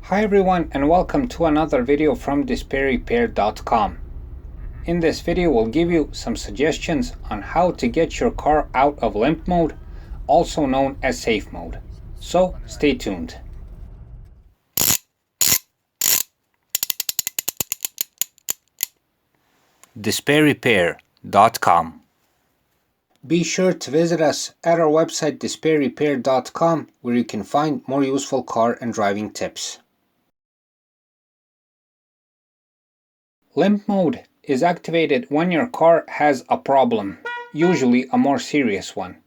Hi everyone and welcome to another video from DispairRepair.com. In this video we'll give you some suggestions on how to get your car out of limp mode, also known as safe mode. So stay tuned. DispairRepair.com. Be sure to visit us at our website DispairRepair.com, where you can find more useful car and driving tips. Limp mode is activated when your car has a problem, usually a more serious one.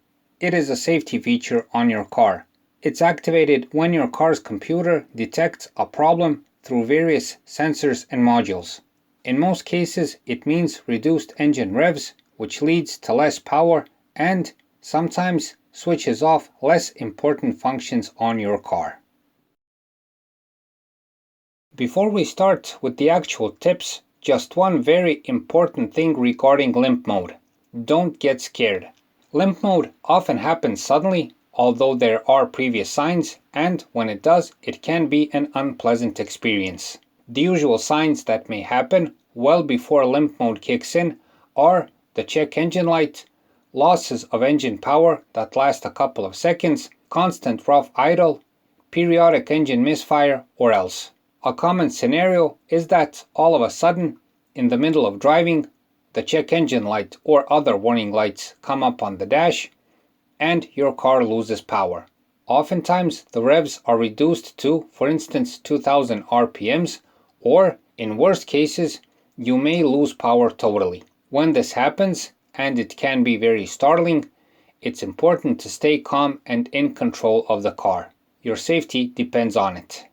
It is a safety feature on your car. It's activated when your car's computer detects a problem through various sensors and modules. In most cases, it means reduced engine revs, which leads to less power and sometimes switches off less important functions on your car. Before we start with the actual tips, just one very important thing regarding limp mode. Don't get scared. Limp mode often happens suddenly, although there are previous signs, and when it does, it can be an unpleasant experience. The usual signs that may happen well before limp mode kicks in are the check engine light, losses of engine power that last a couple of seconds, constant rough idle, periodic engine misfire, or else. A common scenario is that all of a sudden, in the middle of driving, the check engine light or other warning lights come up on the dash and your car loses power. Oftentimes, the revs are reduced to, for instance, 2000 RPMs, or in worst cases, you may lose power totally. When this happens, and it can be very startling, it's important to stay calm and in control of the car. Your safety depends on it.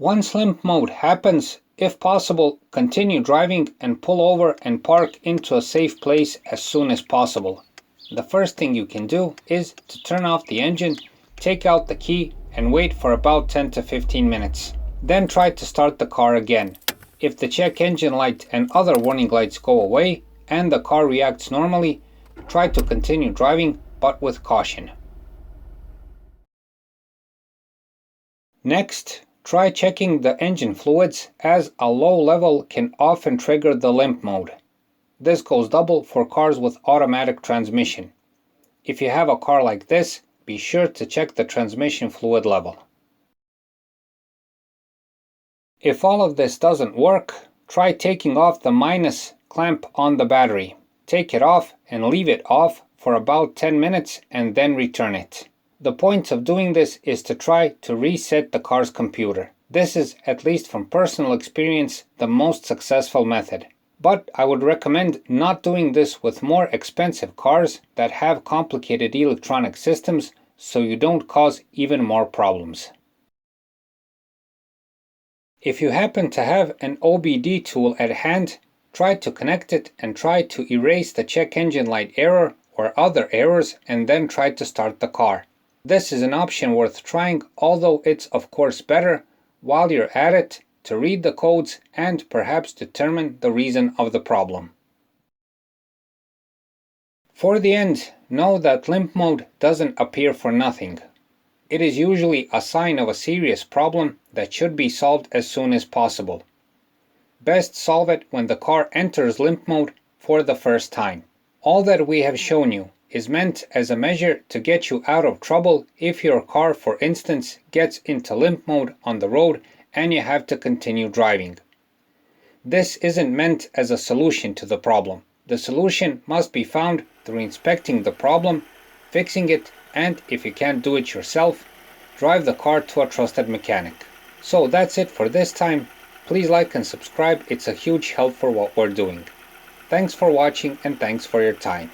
Once limp mode happens, if possible, continue driving and pull over and park into a safe place as soon as possible. The first thing you can do is to turn off the engine, take out the key, and wait for about 10 to 15 minutes. Then try to start the car again. If the check engine light and other warning lights go away and the car reacts normally, try to continue driving, but with caution. Next, try checking the engine fluids, as a low level can often trigger the limp mode. This goes double for cars with automatic transmission. If you have a car like this, be sure to check the transmission fluid level. If all of this doesn't work, try taking off the minus clamp on the battery. Take it off and leave it off for about 10 minutes and then return it. The point of doing this is to try to reset the car's computer. This is, at least from personal experience, the most successful method. But I would recommend not doing this with more expensive cars that have complicated electronic systems, so you don't cause even more problems. If you happen to have an OBD tool at hand, try to connect it and try to erase the check engine light error or other errors and then try to start the car. This is an option worth trying, although it's of course better, while you're at it, to read the codes and perhaps determine the reason of the problem. For the end, know that limp mode doesn't appear for nothing. It is usually a sign of a serious problem that should be solved as soon as possible. Best solve it when the car enters limp mode for the first time. All that we have shown you is meant as a measure to get you out of trouble if your car, for instance, gets into limp mode on the road and you have to continue driving. This isn't meant as a solution to the problem. The solution must be found through inspecting the problem, fixing it, and if you can't do it yourself, drive the car to a trusted mechanic. So that's it for this time. Please like and subscribe, it's a huge help for what we're doing. Thanks for watching and thanks for your time.